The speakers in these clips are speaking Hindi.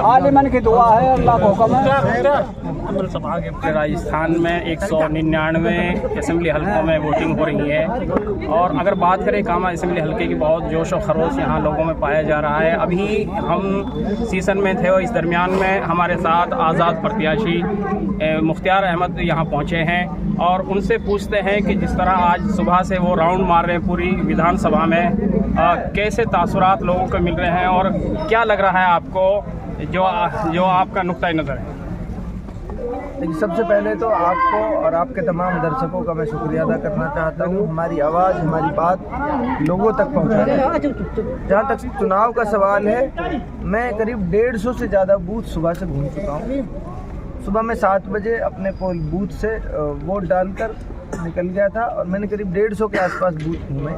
आलिमन की दुआ है, अल्लाह को हुक्म है। राजस्थान में 199 असेंबली हल्कों में वोटिंग हो रही है और अगर बात करें कामा असेंबली हल्के की, बहुत जोश और खरोश यहाँ लोगों में पाया जा रहा है। अभी हम सीज़न में थे और इस दरमियान में हमारे साथ आज़ाद प्रत्याशी मुख्तियार अहमद यहाँ पहुँचे हैं और उनसे पूछते हैं कि जिस तरह आज सुबह से वो राउंड मार रहे हैं पूरी विधानसभा में, कैसे तासुरात लोगों को मिल रहे हैं और क्या लग रहा है आपको, जो आपका नुक्ता नज़र है। सबसे पहले तो आपको और आपके तमाम दर्शकों का मैं शुक्रिया अदा करना चाहता हूँ। हमारी आवाज़, हमारी बात लोगों तक पहुँचाई। जहाँ तक चुनाव का सवाल है, मैं करीब 150 से ज़्यादा बूथ सुबह से घूम चुका हूँ। सुबह में 7 बजे अपने पोल बूथ से वोट डालकर निकल गया था और मैंने करीब 150 के आसपास बूथ घूमे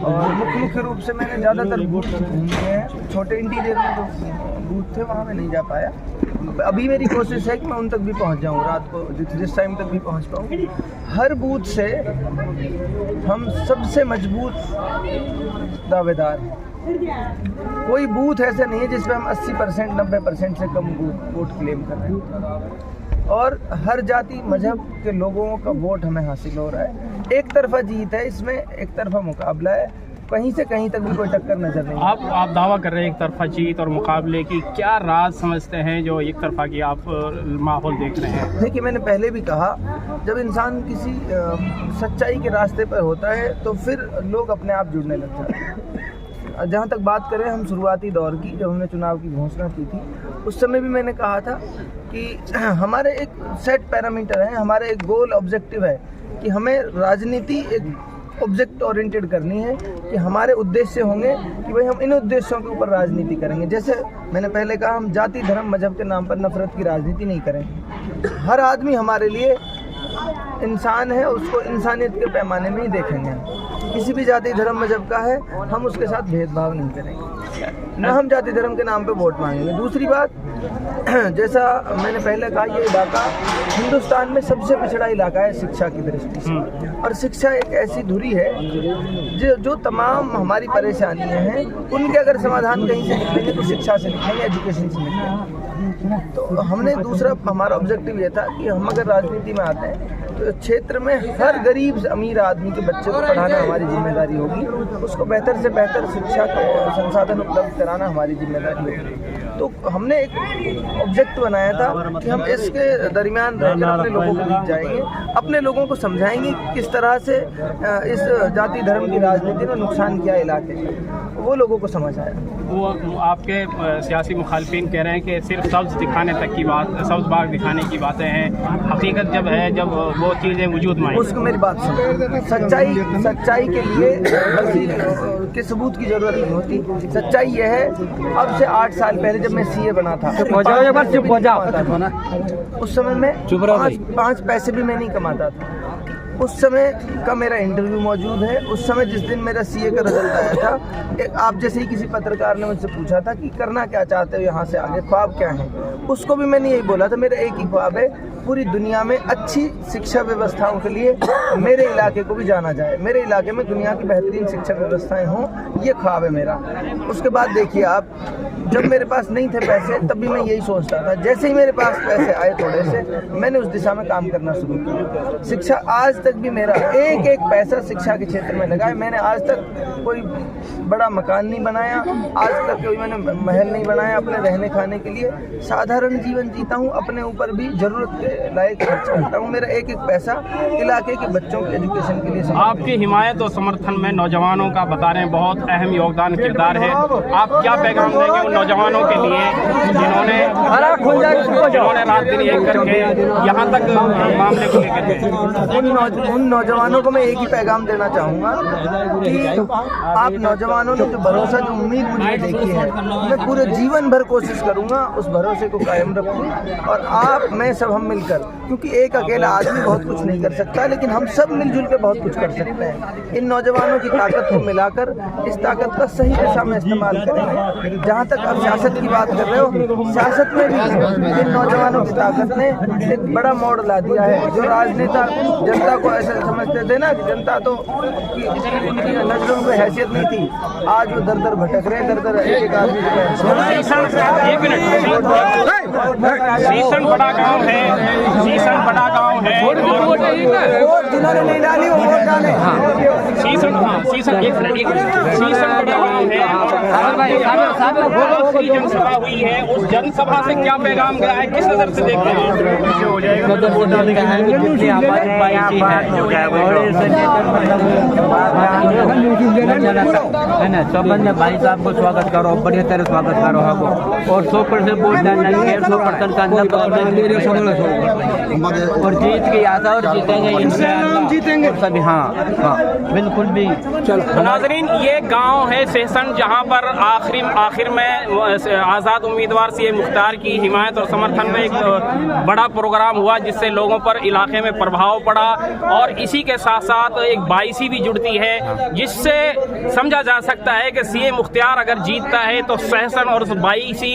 और मुख्य रूप से मैंने ज़्यादातर बूथ घूमे हैं। छोटे इंटीरियर में जो बूथ थे वहाँ मैं नहीं जा पाया। अभी मेरी कोशिश है कि मैं उन तक भी पहुँच जाऊँ, रात को जिस टाइम तक भी पहुँच पाऊँ। हर बूथ से हम सबसे मजबूत दावेदार हैं। कोई बूथ ऐसा नहीं है जिसमें हम 80% 90% से कम वोट क्लेम कर रहे हैं और हर जाति मजहब के लोगों का वोट हमें हासिल हो रहा है। एक तरफा जीत है, इसमें एक तरफा मुकाबला है, कहीं से कहीं तक भी कोई टक्कर नजर नहीं। आप दावा कर रहे हैं एक तरफा जीत और मुकाबले की, क्या राज समझते हैं जो एक तरफा की आप माहौल देख रहे हैं। देखिए, मैंने पहले भी कहा, जब इंसान किसी सच्चाई के रास्ते पर होता है तो फिर लोग अपने आप जुड़ने लग जाते हैं। जहाँ तक बात करें हम शुरुआती दौर की, जब हमने चुनाव की घोषणा की थी, उस समय भी मैंने कहा था कि हमारे एक सेट पैरामीटर है, हमारे एक गोल ऑब्जेक्टिव है कि हमें राजनीति एक ऑब्जेक्ट ओरिएंटेड करनी है, कि हमारे उद्देश्य होंगे कि भाई हम इन उद्देश्यों के ऊपर राजनीति करेंगे। जैसे मैंने पहले कहा, हम जाति धर्म मजहब के नाम पर नफरत की राजनीति नहीं करेंगे। हर आदमी हमारे लिए इंसान है, उसको इंसानियत के पैमाने में ही देखेंगे। किसी भी जाति धर्म मजहब का है, हम उसके साथ भेदभाव नहीं करेंगे, न हम जाति धर्म के नाम पे वोट मांगेंगे। दूसरी बात, जैसा मैंने पहले कहा, ये इलाका हिंदुस्तान में सबसे पिछड़ा इलाका है शिक्षा की दृष्टि से, और शिक्षा एक ऐसी धुरी है जो तमाम हमारी परेशानियां हैं उनके अगर समाधान कहीं से निकलेंगे तो शिक्षा से निकलेंगे, एजुकेशन से निकलेंगे। तो हमने दूसरा हमारा ऑब्जेक्टिव ये था कि हम अगर राजनीति में आते हैं तो क्षेत्र में हर गरीब से अमीर आदमी के बच्चे को पढ़ाना हमारी जिम्मेदारी होगी, उसको बेहतर से बेहतर शिक्षा का संसाधन उपलब्ध कराना हमारी जिम्मेदारी होगी। तो हमने एक ऑब्जेक्ट बनाया था कि हम इसके दरमियान रहकर अपने लोगों के बीच जाएंगे, अपने लोगों को समझाएंगे किस तरह से इस जाति धर्म की राजनीति में नुकसान किया इलाके का, वो लोगों को समझ आया। वो आपके सियासी मुखालफिन कह रहे हैं कि सिर्फ सब्ज़ दिखाने तक की बात, सब्ज़ बाग दिखाने की बातें हैं, हकीकत जब है, जब वो चीज़ें वजूद में आएं। उसको मेरी बात सुनो, सच्चाई के लिए के सबूत की जरूरत नहीं होती। सच्चाई यह है, अब से 8 साल पहले जब मैं सीए बना था, उस समय में 5 पैसे भी मैं नहीं कमाता था। उस समय का मेरा इंटरव्यू मौजूद है। उस समय जिस दिन मेरा सीए का रिजल्ट आया था, आप जैसे ही किसी पत्रकार ने मुझसे पूछा था कि करना क्या चाहते हो यहाँ से आगे, ख्वाब क्या है, उसको भी मैंने यही बोला था, मेरा एक ही ख्वाब है, पूरी दुनिया में अच्छी शिक्षा व्यवस्थाओं के लिए मेरे इलाके को भी जाना जाए, मेरे इलाके में दुनिया की बेहतरीन शिक्षा व्यवस्थाएं हों, ये ख्वाब है मेरा। उसके बाद देखिए आप, जब मेरे पास नहीं थे पैसे तब भी मैं यही सोचता था, जैसे ही मेरे पास पैसे आए थोड़े से, मैंने उस दिशा में काम करना शुरू किया। शिक्षा, आज तक भी मेरा एक एक पैसा शिक्षा के क्षेत्र में लगा है। मैंने आज तक कोई बड़ा मकान नहीं बनाया, आज तक कोई मैंने महल नहीं बनाया अपने रहने खाने के लिए, साधारण जीवन जीता हूँ, अपने ऊपर भी जरूरत के लायक खर्च करता हूँ। मेरा एक एक पैसा इलाके के बच्चों के एजुकेशन के लिए। आपकी हिमायत और समर्थन में नौजवानों का बता रहे हैं बहुत अहम योगदान किरदार है, आप क्या पैगाम देंगे उन नौजवानों के लिए जिन्होंने रात दिन एक करके यहाँ तक मामले को लेकर? उन नौजवानों को मैं एक ही पैगाम देना चाहूँगा कि आप नौजवानों ने जो भरोसा, जो उम्मीद मुझे देखी है, मैं पूरे जीवन भर कोशिश करूँगा उस भरोसे को कायम रखूँ। और आप, मैं, सब हम मिलकर, क्योंकि एक अकेला आदमी बहुत कुछ नहीं कर सकता, लेकिन हम सब मिलजुल कर बहुत कुछ कर सकते हैं। इन नौजवानों की ताकत को मिलाकर इस ताकत का सही दिशा में इस्तेमाल करेंगे। जहाँ तक आप सियासत की बात कर रहे हो, सियासत में भी इन नौजवानों की ताकत ने एक बड़ा मोड़ ला दिया है। जो राजनेता जनता को ऐसे समझते थे ना कि जनता तो उनकी नजरों में है हैसियत नहीं थी, आज वो दर दर भटक रहे, दर दर एक आदमी एक मिनट, सीसन बड़ा गांव है, सीसन बड़ा गांव है, वोट जिन्होंने नहीं डाली वो वोट डाले। सीसन बड़ा गांव है और आखिरी जनसभा हुई है, उस जनसभा से क्या पैगाम गया है, किस नजर से देखते हैं? हो जाएगा है ना, सब बंदे भाई साहब को स्वागत करो, बढ़िया तरह स्वागत करो हमको, और 100% वोट डालना है, 100% का अंदर और जीत की आशा, और जीतेंगे सभी। हाँ बिल्कुल भी। नाजरीन, ये गांव है सेहसन, जहां पर आखिर में आज़ाद उम्मीदवार सीए मुख्तार की हिमायत और समर्थन में एक बड़ा प्रोग्राम हुआ, जिससे लोगों पर इलाके में प्रभाव पड़ा, और इसी के साथ साथ एक बाइसी भी जुड़ती है, जिससे समझा जा सकता है कि सीए मुख्तार अगर जीतता है तो सेहसन और बाइसी